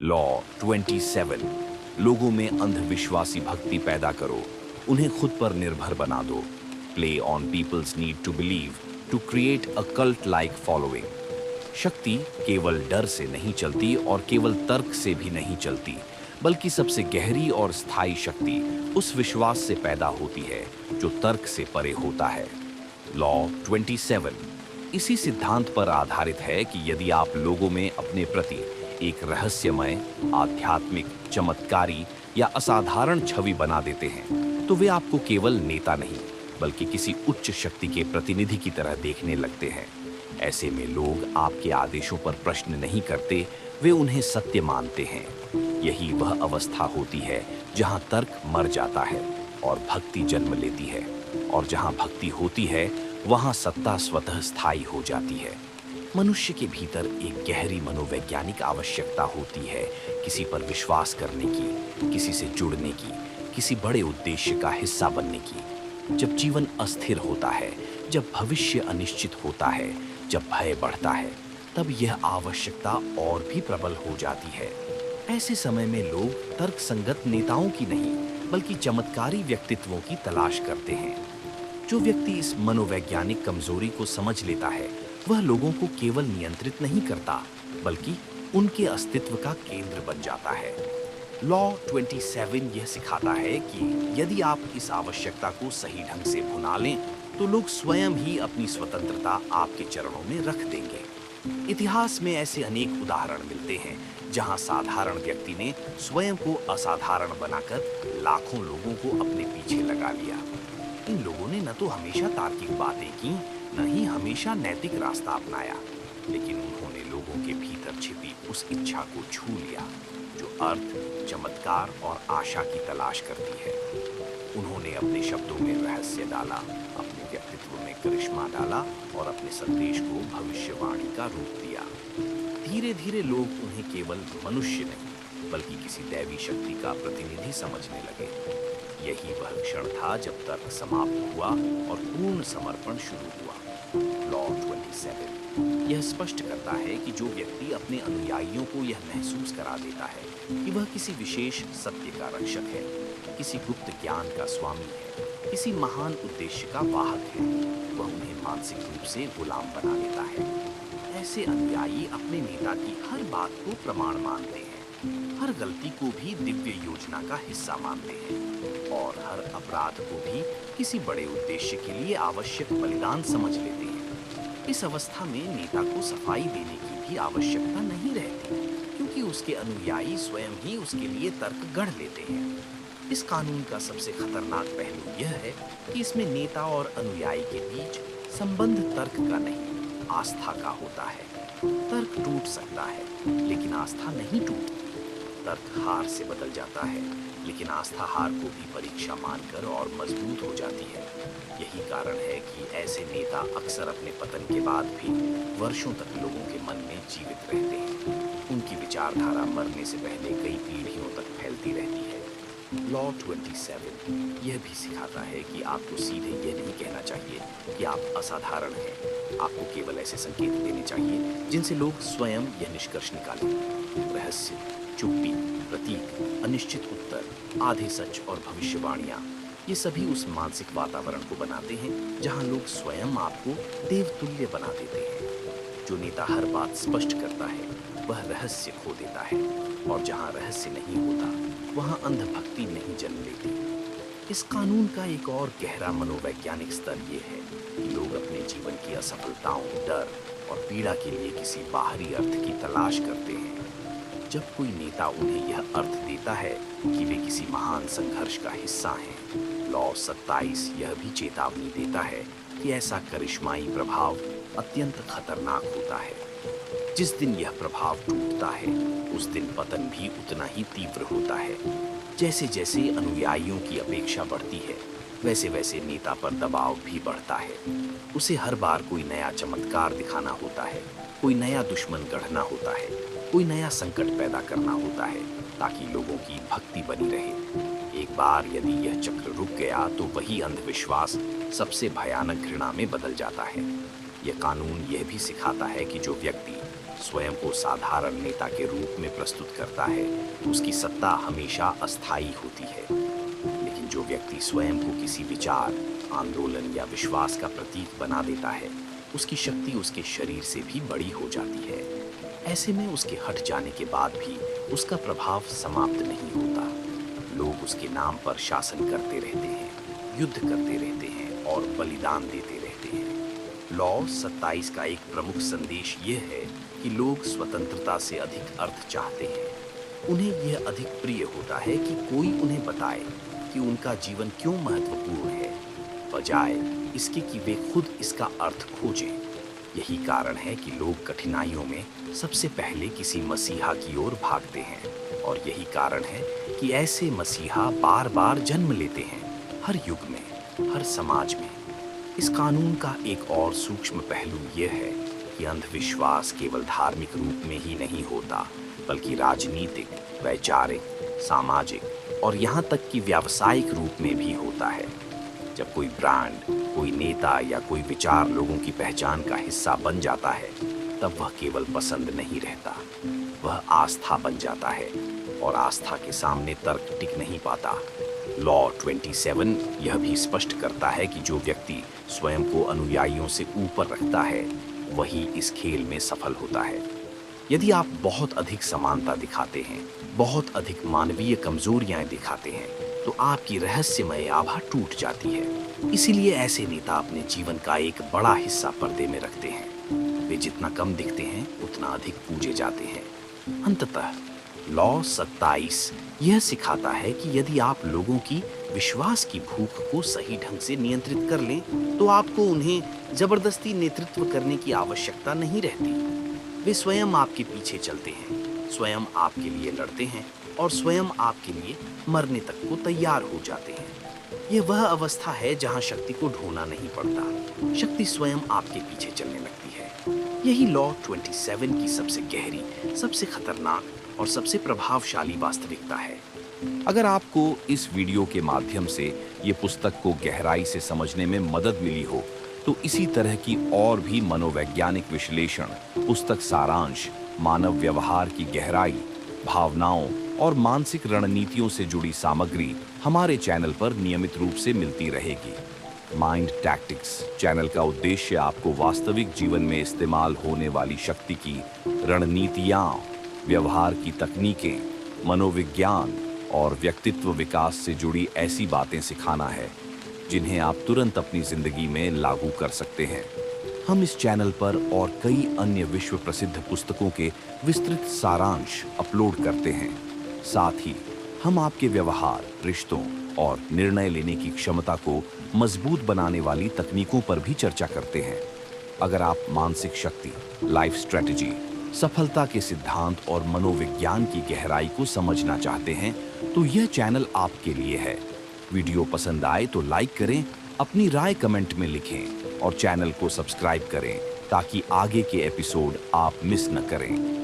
Law 27। लोगों में अंधविश्वासी भक्ति पैदा करो, उन्हें खुद पर निर्भर बना दो। Play on people's need to believe to create a cult like following. शक्ति केवल डर से नहीं चलती और केवल तर्क से भी नहीं चलती, बल्कि सबसे गहरी और स्थायी शक्ति उस विश्वास से पैदा होती है जो तर्क से परे होता है। लॉ 27 इसी सिद्धांत पर आधारित है कि यदि आप लोगों में अपने प्रति एक रहस्यमय, आध्यात्मिक, चमत्कारी या असाधारण छवि बना देते हैं, तो वे आपको केवल नेता नहीं, बल्कि किसी उच्च शक्ति के प्रतिनिधि की तरह देखने लगते हैं। ऐसे में लोग आपके आदेशों पर प्रश्न नहीं करते, वे उन्हें सत्य मानते हैं। यही वह अवस्था होती है जहां तर्क मर जाता है और भक्ति जन्म लेती है, और जहां भक्ति होती है वहां सत्ता स्वतः स्थायी हो जाती है। मनुष्य के भीतर एक गहरी मनोवैज्ञानिक आवश्यकता होती है, किसी पर विश्वास करने की, किसी से जुड़ने की, किसी बड़े उद्देश्य का हिस्सा बनने की। जब जीवन अस्थिर होता है, जब भविष्य अनिश्चित होता है, जब भय बढ़ता है, तब यह आवश्यकता और भी प्रबल हो जाती है। ऐसे समय में लोग तर्कसंगत नेताओं की नहीं, बल्कि चमत्कारी व्यक्तित्वों की तलाश करते हैं। जो व्यक्ति इस मनोवैज्ञानिक कमजोरी को समझ लेता है, वह लोगों को केवल नियंत्रित नहीं करता, बल्कि उनके अस्तित्व का केंद्र बन जाता है। लॉ 27 यह सिखाता है कि यदि आप इस आवश्यकता को सही ढंग से भुना लें, तो लोग स्वयं ही अपनी स्वतंत्रता आपके चरणों में रख देंगे। इतिहास में ऐसे अनेक उदाहरण मिलते हैं जहां साधारण व्यक्ति ने स्वयं को असाधारण बनाकर लाखों लोगों को अपने पीछे लगा लिया। इन लोगों ने न तो हमेशा तार्किक बातें की, न ही हमेशा नैतिक रास्ता अपनाया, लेकिन उन्होंने लोगों के भीतर छिपी उस इच्छा को छू लिया जो अर्थ, चमत्कार और आशा की तलाश करती है। उन्होंने अपने शब्दों में रहस्य डाला, अपने व्यक्तित्व में करिश्मा डाला और अपने संदेश को भविष्यवाणी का रूप दिया। धीरे धीरे लोग उन्हें केवल मनुष्य नहीं, बल्कि किसी दैवी शक्ति का प्रतिनिधि समझने लगे। यही वह क्षण था जब तर्क समाप्त हुआ और पूर्ण समर्पण शुरू हुआ। लॉ 27 यह स्पष्ट करता है कि जो व्यक्ति अपने अनुयायियों को यह महसूस करा देता है कि वह किसी विशेष सत्य का रक्षक है, किसी गुप्त ज्ञान का स्वामी है, किसी महान उद्देश्य का वाहक है, वह उन्हें मानसिक रूप से गुलाम बना लेता है। ऐसे अनुयायी अपने नेता की हर बात को प्रमाण मानते हैं, हर गलती को भी दिव्य योजना का हिस्सा मानते हैं और हर अपराध को भी किसी बड़े उद्देश्य के लिए आवश्यक बलिदान समझ लेते हैं। इस अवस्था में नेता को सफाई देने की भी आवश्यकता नहीं रहती, क्योंकि उसके अनुयायी स्वयं ही उसके लिए तर्क गढ़ लेते हैं। इस कानून का सबसे खतरनाक पहलू यह है कि इसमें नेता और अनुयायी के बीच संबंध तर्क का नहीं, आस्था का होता है। तर्क टूट सकता है, लेकिन आस्था नहीं टूटती। तर्क हार से बदल जाता है, लेकिन आस्था हार को भी परीक्षा मानकर और मजबूत हो जाती है। यही कारण है कि ऐसे नेता अक्सर अपने पतन के बाद भी वर्षों तक लोगों के मन में जीवित रहते हैं। उनकी विचारधारा मरने से पहले कई पीढ़ियों तक फैलती रहती है। लॉ 27 यह भी सिखाता है कि आपको सीधे यह नहीं कहना चाहिए कि आप असाधारण हैं। आपको केवल ऐसे संकेत देने चाहिए जिनसे लोग स्वयं यह निष्कर्ष निकालें। रहस्य, चुप्पी, प्रतीक, अनिश्चित उत्तर, आधे सच और भविष्यवाणियां, ये सभी उस मानसिक वातावरण को बनाते हैं जहां लोग स्वयं आपको देवतुल्य बना देते हैं। जो नेता हर बात स्पष्ट करता है, वह रहस्य खो देता है, और जहां रहस्य नहीं होता, वहां अंधभक्ति नहीं जन्म लेती। इस कानून का एक और गहरा मनोवैज्ञानिक स्तर ये है कि लोग अपने जीवन की असफलताओं, डर और पीड़ा के लिए किसी बाहरी अर्थ की तलाश करते हैं। जब कोई नेता उन्हें यह अर्थ देता है कि वे किसी महान संघर्ष का हिस्सा हैं, लॉ 27 यह भी चेतावनी देता है कि ऐसा करिश्माई प्रभाव अत्यंत खतरनाक होता है। जिस दिन यह प्रभाव टूटता है, उस दिन पतन भी उतना ही तीव्र होता है। जैसे जैसे अनुयायियों की अपेक्षा बढ़ती है, वैसे वैसे नेता पर दबाव भी बढ़ता है। उसे हर बार कोई नया चमत्कार दिखाना होता है, कोई नया दुश्मन गढ़ना होता है, कोई नया संकट पैदा करना होता है, ताकि लोगों की भक्ति बनी रहे। एक बार यदि यह चक्र रुक गया, तो वही अंधविश्वास सबसे भयानक घृणा में बदल जाता है। यह कानून यह भी सिखाता है कि जो व्यक्ति स्वयं को साधारण नेता के रूप में प्रस्तुत करता है, उसकी सत्ता हमेशा अस्थायी होती है। लेकिन जो व्यक्ति स्वयं को किसी विचार, आंदोलन या विश्वास का प्रतीक बना देता है, उसकी शक्ति उसके शरीर से भी बड़ी हो जाती है। ऐसे में उसके हट जाने के बाद भी उसका प्रभाव समाप्त नहीं होता। लोग उसके नाम पर शासन करते रहते हैं, युद्ध करते रहते हैं और बलिदान देते रहते हैं। लॉ 27 का एक प्रमुख संदेश यह है कि लोग स्वतंत्रता से अधिक अर्थ चाहते हैं। उन्हें यह अधिक प्रिय होता है कि कोई उन्हें बताए कि उनका जीवन क्यों महत्वपूर्ण है, बजाय इसके कि वे खुद इसका अर्थ खोजें। यही कारण है कि लोग कठिनाइयों में सबसे पहले किसी मसीहा की ओर भागते हैं, और यही कारण है कि ऐसे मसीहा बार बार जन्म लेते हैं, हर युग में, हर समाज में। इस कानून का एक और सूक्ष्म पहलू यह है कि अंधविश्वास केवल धार्मिक रूप में ही नहीं होता, बल्कि राजनीतिक, वैचारिक, सामाजिक और यहाँ तक कि व्यावसायिक रूप में भी होता है। जब कोई ब्रांड, कोई नेता या कोई विचार लोगों की पहचान का हिस्सा बन जाता है, तब वह केवल पसंद नहीं रहता, वह आस्था बन जाता है, और आस्था के सामने तर्क टिक नहीं पाता। लॉ 27 यह भी स्पष्ट करता है कि जो व्यक्ति स्वयं को अनुयायियों से ऊपर रखता है, वही इस खेल में सफल होता है। यदि आप बहुत अधिक समानता दिखाते हैं, बहुत अधिक मानवीय कमजोरियां दिखाते हैं, तो आपकी रहस्यमय आभा टूट जाती है। इसीलिए ऐसे नेता अपने जीवन का एक बड़ा हिस्सा पर्दे में रखते हैं। वे जितना कम दिखते हैं, उतना अधिक पूजे जाते हैं। अंततः लॉ 27 यह सिखाता है कि यदि आप लोगों की विश्वास की भूख को सही ढंग से नियंत्रित कर लें, तो आपको उन्हें जबरदस्ती नेतृत्व करने की आवश्यकता नहीं रहती। वे स्वयं आपके पीछे चलते हैं, स्वयं आपके लिए लड़ते हैं और स्वयं आपके लिए मरने तक को तैयार हो जाते हैं। यह वह अवस्था है जहां शक्ति को ढूंढना नहीं पड़ता, शक्ति स्वयं आपके पीछे चलने लगती है। यही लॉ 27 की सबसे गहरी, सबसे खतरनाक और सबसे प्रभावशाली वास्तविकता है। अगर आपको इस वीडियो के माध्यम से ये पुस्तक को गहराई से समझने में मदद मिली हो, तो इसी तरह की और भी मनोवैज्ञानिक विश्लेषण, पुस्तक सारांश, मानव व्यवहार की गहराई, भावनाओं और मानसिक रणनीतियों से जुड़ी सामग्री हमारे चैनल पर नियमित रूप से मिलती रहेगी। माइंड टैक्टिक्स चैनल का उद्देश्य आपको वास्तविक जीवन में इस्तेमाल होने वाली शक्ति की रणनीतियाँ, व्यवहार की तकनीकें, मनोविज्ञान और व्यक्तित्व विकास से जुड़ी ऐसी बातें सिखाना है जिन्हें आप तुरंत अपनी जिंदगी में लागू कर सकते हैं। हम इस चैनल पर और कई अन्य विश्व प्रसिद्ध पुस्तकों के विस्तृत सारांश अपलोड करते हैं। साथ ही हम आपके व्यवहार, रिश्तों और निर्णय लेने की क्षमता को मजबूत बनाने वाली तकनीकों पर भी चर्चा करते हैं। अगर आप मानसिक शक्ति, लाइफ स्ट्रेटजी, सफलता के सिद्धांत और मनोविज्ञान की गहराई को समझना चाहते हैं, तो यह चैनल आपके लिए है। वीडियो पसंद आए तो लाइक करें, अपनी राय कमेंट में लिखें और चैनल को सब्सक्राइब करें ताकि आगे के एपिसोड आप मिस न करें।